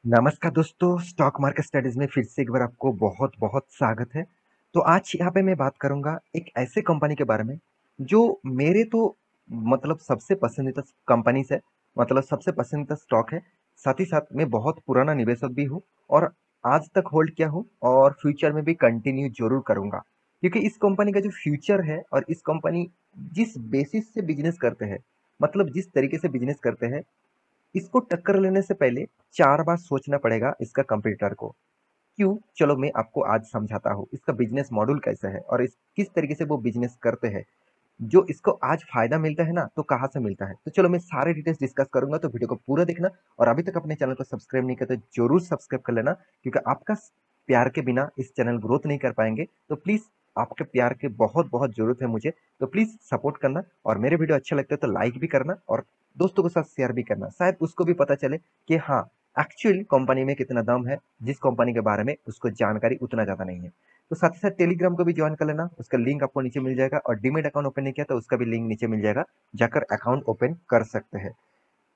नमस्कार दोस्तों, stock market studies में फिर से एक बार आपको बहुत बहुत स्वागत है। तो आज यहाँ पे मैं बात करूंगा एक ऐसे कंपनी के बारे में जो मेरे तो मतलब सबसे पसंदीदा कंपनी है, मतलब सबसे पसंदीदा स्टॉक है। साथ ही साथ मैं बहुत पुराना निवेशक भी हूँ और आज तक होल्ड किया हूँ और फ्यूचर में भी कंटिन्यू जरूर करूंगा, क्योंकि इस कंपनी का जो फ्यूचर है और इस कंपनी जिस बेसिस से बिजनेस करते हैं, मतलब जिस तरीके से बिजनेस करते हैं, इसको टक्कर लेने से पहले 4 बार सोचना पड़ेगा इसका कंपटीटर को। क्यों? चलो मैं आपको आज समझाता हूँ इसका बिजनेस मॉड्यूल कैसा है और इस किस तरीके से वो बिजनेस करते हैं। जो इसको आज फायदा मिलता है ना, तो कहाँ से मिलता है? तो चलो मैं सारे डिटेल्स डिस्कस करूंगा, तो वीडियो को पूरा देखना। और अभी तक अपने चैनल को सब्सक्राइब नहीं किया तो जरूर सब्सक्राइब कर लेना, क्योंकि आपका प्यार के बिना इस चैनल ग्रोथ नहीं कर पाएंगे। तो प्लीज, आपके प्यार की बहुत बहुत जरूरत है मुझे, तो प्लीज सपोर्ट करना। और मेरे वीडियो अच्छे लगते हैं तो लाइक भी करना और दोस्तों के साथ शेयर भी करना, शायद उसको भी पता चले कि हाँ, एक्चुअली कंपनी में कितना दम है, जिस कंपनी के बारे में उसको जानकारी उतना ज्यादा नहीं है। तो साथ ही साथ टेलीग्राम को भी ज्वाइन कर लेना, उसका लिंक आपको नीचे मिल जाएगा। और डीमेट अकाउंट ओपन नहीं किया तो उसका भी लिंक नीचे मिल जाएगा, जाकर अकाउंट ओपन कर सकते हैं।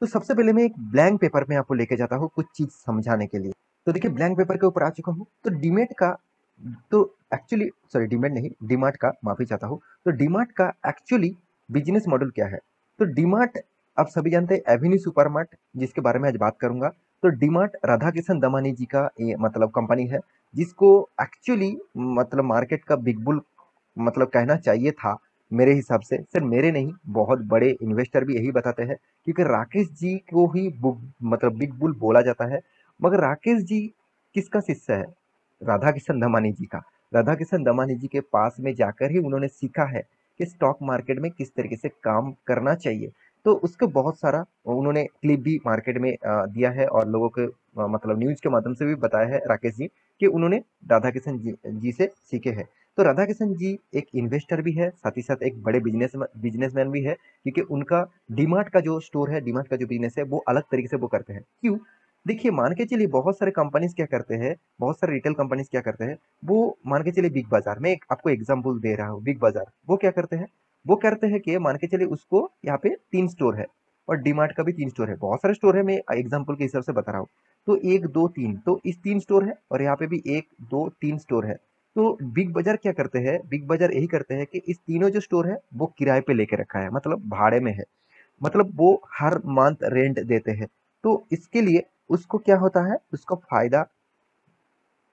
तो सबसे पहले मैं एक ब्लैंक पेपर में आपको लेके जाता हूँ कुछ चीज समझाने के लिए। तो देखिए, ब्लैंक पेपर के ऊपर आ चुका हूँ। तो डीमेट का, तो एक्चुअली सॉरी, डीमेट नहीं, डीमार्ट का माफी चाहता हूँ। तो डीमार्ट का एक्चुअली बिजनेस मॉडल क्या है? तो डीमार्ट, आप सभी जानते हैं, एवेन्यू सुपरमार्ट, जिसके बारे में आज बात करूंगा। तो डीमार्ट राधा किशन दमानी जी का ये मतलब कंपनी है, जिसको एक्चुअली मतलब मार्केट का बिग बुल मतलब कहना चाहिए था। मेरे हिसाब से, सिर्फ मेरे नहीं, बहुत बड़े इन्वेस्टर भी यही बताते हैं, क्योंकि राकेश जी को ही बुक मतलब बिग बुल बोला जाता है। मगर राकेश जी किसका शिष्य है? राधा किशन दमानी जी का। राधा किशन दमानी जी के पास में जाकर ही उन्होंने सीखा है कि स्टॉक मार्केट में किस तरीके से काम करना चाहिए। तो उसके बहुत सारा उन्होंने क्लिप भी मार्केट में दिया है और लोगों के मतलब न्यूज के माध्यम से भी बताया है राकेश जी, कि उन्होंने राधा किशन जी से सीखे हैं। तो राधा किशन जी एक इन्वेस्टर भी है, साथ ही साथ एक बड़े बिजनेसमैन भी है, क्योंकि उनका डीमार्ट का जो स्टोर है, डीमार्ट का जो बिजनेस है, वो अलग तरीके से वो करते हैं। क्यों? देखिए, मान के चलिए बहुत सारे कंपनीज क्या करते हैं, बहुत सारे रिटेल कंपनीज क्या करते हैं, वो मान के चलिए बिग बाजार में, एक आपको एग्जांपल दे रहा हूँ। बिग बाजार वो क्या करते हैं? वो करते हैं कि मान के चलिए उसको यहाँ पे 3 स्टोर है और डीमार्ट का भी 3 स्टोर है, बहुत सारे स्टोर है, मैं एग्जाम्पल के हिसाब से बता रहा हूँ। तो 1 2 3, तो इस 3 स्टोर है और यहाँ पे भी 1 2 3 स्टोर है। तो बिग बाजार क्या करते हैं? बिग बाजार यही करते हैं कि इस तीनों जो स्टोर है वो किराए पे लेके रखा है, मतलब भाड़े में है, मतलब वो हर मंथ रेंट देते हैं। तो इसके लिए उसको क्या होता है, उसको फायदा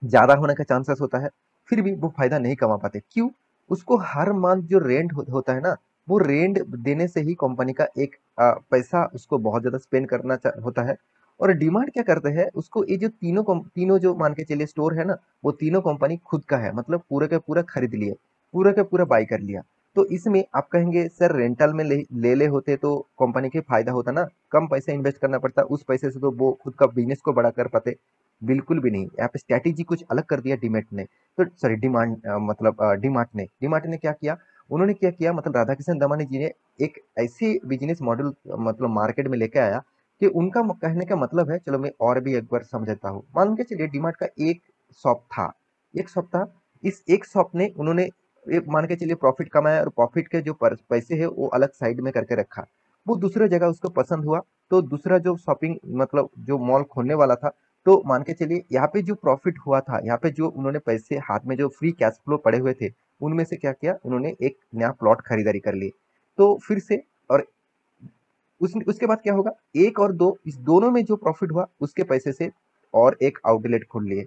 ज्यादा होने का चांसेस होता है, फिर भी वो फायदा नहीं कमा पाते। क्यों? उसको हर मंथ जो रेंट होता है ना, वो रेंट देने से ही कंपनी का एक पैसा उसको बहुत ज्यादा स्पेंड करना होता है। और डिमांड क्या करते हैं, उसको ये जो तीनों जो मान के चलिए स्टोर है ना, वो तीनों कंपनी खुद का है, मतलब पूरा का पूरा खरीद लिए, पूरा का पूरा बाई कर लिया। तो इसमें आप कहेंगे सर, रेंटल में ले होते तो कंपनी के फायदा होता ना, कम पैसा इन्वेस्ट करना पड़ता, उस पैसे से तो वो खुद का बिजनेस को बड़ा कर पाते। बिल्कुल भी नहीं, यहाँ पे स्ट्रैटेजी कुछ अलग कर दिया डीमेट ने। तो सॉरी, डिमांड मतलब डीमार्ट ने क्या किया, उन्होंने क्या किया, मतलब राधा किशन दमानी जी ने एक ऐसे बिजनेस मॉडल मतलब मार्केट में लेके आया कि उनका कहने का मतलब है, चलो मैं और भी एक बार समझाता हूँ। मान के चलिए डीमार्ट का एक शॉप था, एक शॉप था। इस एक शॉप ने उन्होंने एक मान के चलिए प्रॉफिट कमाया, और प्रॉफिट के जो पैसे है वो अलग साइड में करके रखा। वो दूसरे जगह उसको पसंद हुआ, तो दूसरा जो शॉपिंग मतलब जो मॉल खोलने वाला था, तो मान के चलिए यहाँ पे जो प्रॉफिट हुआ था, यहाँ पे जो उन्होंने पैसे हाथ में जो फ्री कैश फ्लो पड़े हुए थे, उनमें से क्या किया, उन्होंने एक नया प्लॉट खरीदारी कर ली। तो फिर से, और उसके बाद क्या होगा, एक और दो, इस दोनों में जो प्रॉफिट हुआ उसके पैसे से और एक आउटलेट खोल लिए।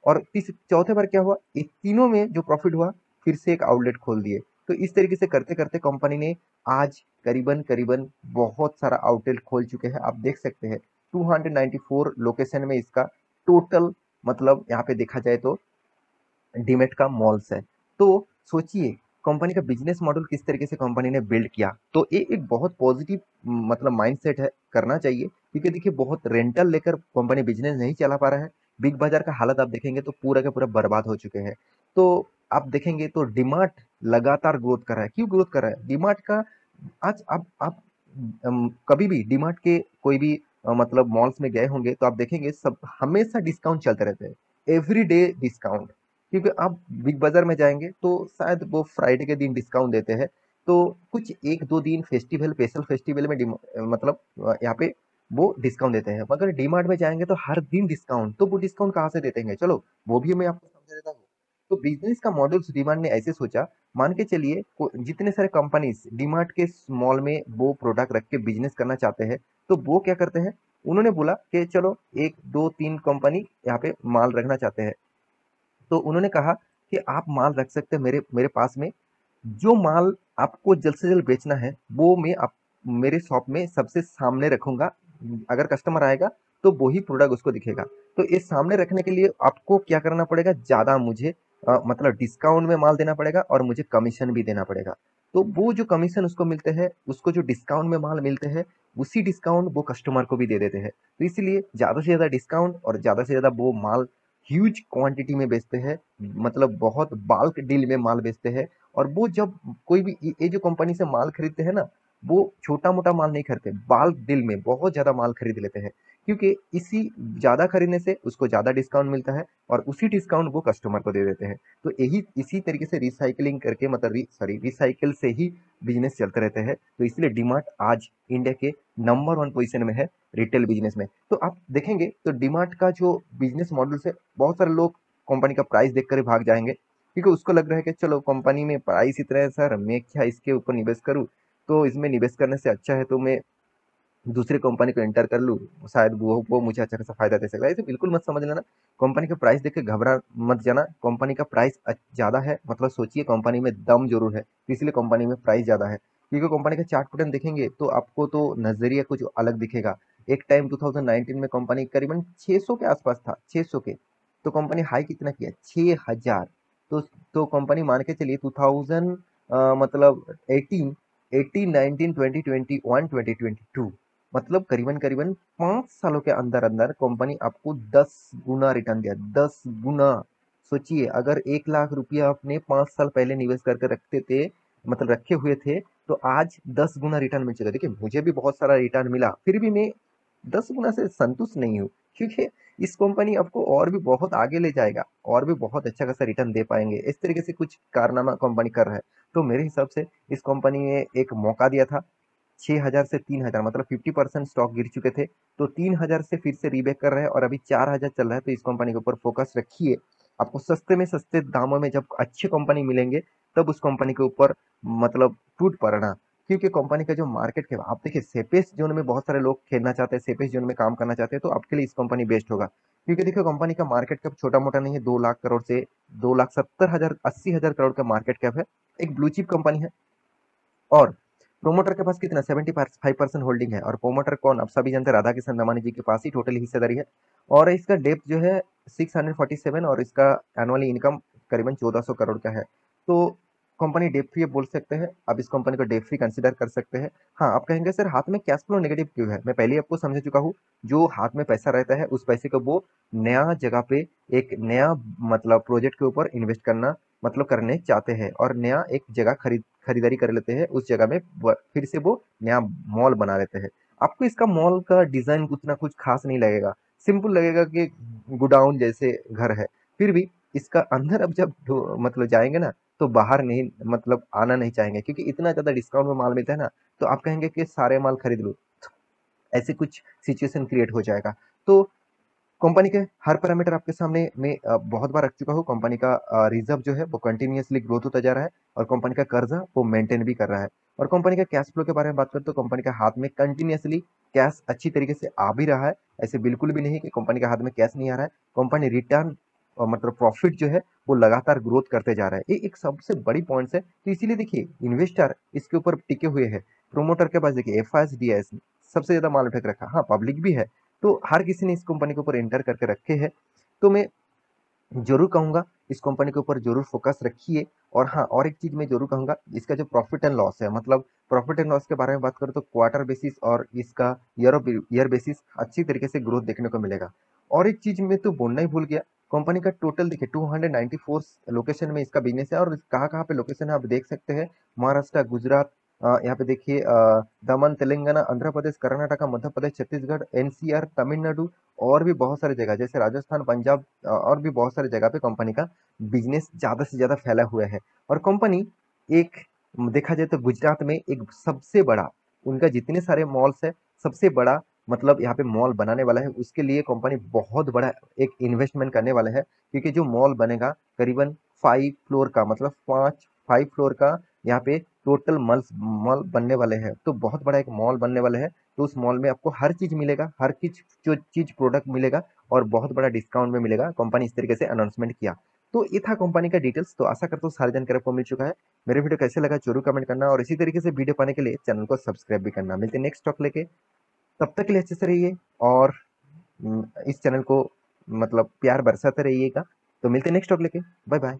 और चौथे बार क्या हुआ, इस तीनों में जो प्रॉफिट हुआ, फिर से एक आउटलेट खोल दिए। तो इस तरीके से करते करते कंपनी ने आज करीबन करीबन बहुत सारा आउटलेट खोल चुके हैं। आप देख सकते हैं 294 लोकेशन में इसका टोटल, मतलब यहाँ पे देखा जाए तो डीमेट का मॉल्स है। तो सोचिए कंपनी का बिजनेस मॉडल किस तरीके से कंपनी ने बिल्ड किया। तो ये एक बहुत पॉजिटिव मतलब माइंडसेट है, करना चाहिए, क्योंकि देखिए बहुत रेंटल लेकर कंपनी बिजनेस नहीं चला पा रहा है। बिग बाजार का हालत आप देखेंगे तो पूरा का पूरा बर्बाद हो चुके हैं। तो आप देखेंगे तो डिमार्ट लगातार ग्रोथ कर रहा है। क्यों ग्रोथ कर रहा है डिमार्ट का? आज आप कभी भी डिमार्ट के कोई भी मतलब मॉल्स में गए होंगे तो आप देखेंगे सब हमेशा डिस्काउंट चलते रहते हैं, एवरी डे डिस्काउंट। क्योंकि आप बिग बाजार में जाएंगे तो शायद वो फ्राइडे के दिन डिस्काउंट देते हैं। तो कुछ 1 2 दिन फेस्टिवल, स्पेशल फेस्टिवल में मतलब यहाँ पे वो डिस्काउंट देते हैं। मगर डीमार्ट में जाएंगे तो हर दिन डिस्काउंट, तो वो डिस्काउंट कहाँ से देते हैं? चलो वो भी मैं आपको समझा देता हूँ। तो बिजनेस का मॉडल डीमार्ट ने ऐसे सोचा, मान के चलिए जितने सारे कंपनीज डीमार्ट के मॉल में वो प्रोडक्ट रख के बिजनेस करना चाहते हैं, तो वो क्या करते हैं, उन्होंने बोला कि चलो एक दो तीन कंपनी यहाँ पे माल रखना चाहते हैं, तो उन्होंने कहा कि आप माल रख सकते हैं मेरे मेरे पास में। जो माल आपको जल्द से जल्द बेचना है वो मैं आप मेरे शॉप में सबसे सामने रखूंगा। अगर कस्टमर आएगा तो वो ही प्रोडक्ट उसको दिखेगा। तो इस सामने रखने के लिए आपको क्या करना पड़ेगा, ज्यादा मुझे मतलब डिस्काउंट में माल देना पड़ेगा और मुझे कमीशन भी देना पड़ेगा। तो वो जो कमीशन उसको मिलते हैं, उसको जो डिस्काउंट में माल मिलते हैं, उसी डिस्काउंट वो कस्टमर को भी दे देते हैं। तो इसलिए ज्यादा से ज्यादा डिस्काउंट और ज्यादा से ज्यादा वो माल ह्यूज क्वांटिटी में बेचते हैं, मतलब बहुत बाल्क डील में माल बेचते हैं। और वो जब कोई भी ये जो कंपनी से माल खरीदते हैं ना, वो छोटा मोटा माल नहीं खरीदते, बाल्क डील में बहुत ज्यादा माल खरीद लेते हैं। क्योंकि इसी ज्यादा खरीदने से उसको ज्यादा डिस्काउंट मिलता है और उसी डिस्काउंट वो कस्टमर को दे देते हैं। तो यही इसी तरीके से रिसाइकलिंग करके, मतलब रिसाइकिल से ही बिजनेस चलते रहते हैं। तो इसलिए डीमार्ट आज इंडिया के नंबर वन पोजीशन में है रिटेल बिजनेस में। तो आप देखेंगे तो डीमार्ट का जो बिजनेस मॉडल से बहुत सारे लोग कंपनी का प्राइस देखकर ही भाग जाएंगे, क्योंकि उसको लग रहा है कि चलो कंपनी में प्राइस इतना है सर, मैं क्या इसके ऊपर निवेश करूं, तो इसमें निवेश करने से अच्छा है तो मैं दूसरी कंपनी को एंटर कर लूँ, शायद वो मुझे अच्छा खासा फायदा दे सकता है। ऐसे बिल्कुल मत समझ लेना, कंपनी का प्राइस देख के घबरा मत जाना। कंपनी का प्राइस ज्यादा है मतलब सोचिए कंपनी में दम जरूर है, तो इसलिए कंपनी में प्राइस ज्यादा है। क्योंकि कंपनी का चार्ट पैटर्न देखेंगे तो आपको तो नजरिया कुछ अलग दिखेगा। एक टाइम 2019 में कंपनी करीबन 600 के आसपास था, 600 के। तो कंपनी हाई कितना किया, 6000। तो कंपनी मान के चलिए 2000 मतलब 18 18 19 20 21 2022, मतलब करीबन करीबन 5 सालों के अंदर अंदर कंपनी आपको 10 गुना रिटर्न दिया, 10 गुना। सोचिए अगर 1 लाख रुपया आपने 5 साल पहले निवेश करके रखते थे, मतलब रखे हुए थे, तो आज 10 गुना रिटर्न मिल चुका। देखिए मुझे भी बहुत सारा रिटर्न मिला, फिर भी मैं 10 गुना से संतुष्ट नहीं हूँ, क्योंकि इस कंपनी आपको और भी बहुत आगे ले जाएगा और भी बहुत अच्छा खासा रिटर्न दे पाएंगे। इस तरीके से कुछ कारनामा कंपनी कर रहा है। तो मेरे हिसाब से इस कंपनी ने एक मौका दिया था। 6000 से 3000, मतलब 50% स्टॉक गिर चुके थे, तो 3000 से फिर से रीबैक कर रहे हैं और अभी 4000 चल रहा है। तो इस कंपनी के ऊपर फोकस रखिए। आपको सस्ते में सस्ते दामों में जब अच्छी कंपनी मिलेंगे, तब उस कंपनी के ऊपर मतलब टूट पड़ना। क्योंकि कंपनी का जो मार्केट के, आप देखिए सेपेस जोन में बहुत सारे लोग खेलना चाहते हैं, सेपेस जोन में काम करना चाहते हैं, तो आपके लिए इस कंपनी बेस्ट होगा। क्योंकि देखिए कंपनी का मार्केट कैप छोटा मोटा नहीं है, 2 लाख करोड़ से 2,70,000 80,000 करोड़ का मार्केट कैप है। एक ब्लू चिप कंपनी है। और प्रोमोटर के पास कितना 75% होल्डिंग है। और प्रोमोटर कौन, आप सभी जानते हैं, राधा किशन दमानी जी के पास ही टोटल हिस्सेदारी है। और इसका डेप्थ जो है 647, और इसका एनुअली इनकम करीबन 1400 करोड़ का है। तो कंपनी डेप फ्री बोल सकते हैं, आप इस कंपनी को डेप फ्री कंसिडर कर सकते हैं। हाँ, आप कहेंगे सर हाथ में कैश फ्लो नेगेटिव क्यों है, मैं पहले ही आपको समझा चुका हूँ। जो हाथ में पैसा रहता है उस पैसे को वो नया जगह पे, एक नया मतलब प्रोजेक्ट के ऊपर इन्वेस्ट करना मतलब करने चाहते हैं, और नया एक जगह खरीदारी कर लेते हैं, उस जगह में फिर से वो नया मॉल बना लेते हैं। आपको इसका मॉल का डिजाइन उतना कुछ खास नहीं लगेगा, सिंपल लगेगा कि गोडाउन जैसे घर है। फिर भी इसका अंदर अब जब मतलब जाएंगे ना, तो बाहर नहीं मतलब आना नहीं चाहेंगे, क्योंकि इतना ज्यादा डिस्काउंट में माल मिलता है ना। तो आप कहेंगे कि सारे माल खरीद लो, ऐसे कुछ सिचुएशन क्रिएट हो जाएगा। तो कंपनी के हर पैरामीटर आपके सामने मैं बहुत बार रख चुका हूँ। कंपनी का रिजर्व जो है वो कंटिन्यूअसली ग्रोथ होता जा रहा है, और कंपनी का कर्जा वो मेंटेन भी कर रहा है। और कंपनी का कैश फ्लो के बारे में बात करें तो कंपनी का हाथ में कंटिन्यूअसली कैश अच्छी तरीके से आ भी रहा है। ऐसे बिल्कुल भी नहीं कि कंपनी के हाथ में कैश नहीं आ रहा है। कंपनी रिटर्न और मतलब प्रॉफिट जो है वो लगातार ग्रोथ करते जा रहा है। ये एक सबसे बड़ी पॉइंट है। तो इसीलिए देखिए इन्वेस्टर इसके ऊपर टिके हुए हैं। प्रोमोटर के पास देखिए एफ सबसे ज्यादा माल उठा के रखा, हाँ पब्लिक भी है। तो हर किसी ने इस कंपनी के ऊपर एंटर करके रखे हैं। तो मैं जरूर कहूंगा इस कंपनी के ऊपर जरूर फोकस रखिए। और हाँ, और एक चीज मैं जरूर कहूंगा, इसका जो प्रॉफिट एंड लॉस है, मतलब प्रॉफिट एंड लॉस के बारे में बात करें तो क्वार्टर बेसिस और इसका ईयर बेसिस अच्छी तरीके से ग्रोथ देखने को मिलेगा। और एक चीज मैं तो बोलना ही भूल गया, कंपनी का टोटल देखिए 294 लोकेशन में इसका बिजनेस है। और कहाँ कहाँ पे लोकेशन है आप देख सकते हैं, महाराष्ट्र, गुजरात, यहाँ पे देखिए दमन, तेलंगाना, आंध्र प्रदेश, कर्नाटक, मध्य प्रदेश, छत्तीसगढ़, एनसीआर, तमिलनाडु, और भी बहुत सारी जगह जैसे राजस्थान, पंजाब, और भी बहुत सारी जगह पे कंपनी का बिजनेस ज्यादा से ज्यादा फैला हुआ है। और कंपनी एक देखा जाए तो गुजरात में एक सबसे बड़ा, उनका जितने सारे मॉल्स है सबसे बड़ा मतलब यहाँ पे मॉल बनाने वाला है, उसके लिए कंपनी बहुत बड़ा एक इन्वेस्टमेंट करने वाला है, क्योंकि जो मॉल बनेगा करीबन 5 फ्लोर का, मतलब 5 फ्लोर का यहाँ पे टोटल मॉल मॉल बनने वाले हैं। तो बहुत बड़ा एक मॉल बनने वाला है। तो उस मॉल में आपको हर चीज मिलेगा, हर चीज जो चीज प्रोडक्ट मिलेगा और बहुत बड़ा डिस्काउंट में मिलेगा। कंपनी इस तरीके से अनाउंसमेंट किया। तो ये था कंपनी का डिटेल्स। तो आशा करता हूँ सारी जानकारी आपको मिल चुका है। मेरे वीडियो कैसे लगा जरूर कमेंट करना, और इसी तरीके से वीडियो पाने के लिए चैनल को सब्सक्राइब भी करना। मिलते हैं नेक्स्ट टॉक लेके, तब तक के लिए अच्छे से रहिए और इस चैनल को मतलब प्यार बरसाते रहिएगा। तो मिलते हैं नेक्स्ट टॉक लेके। Bye bye.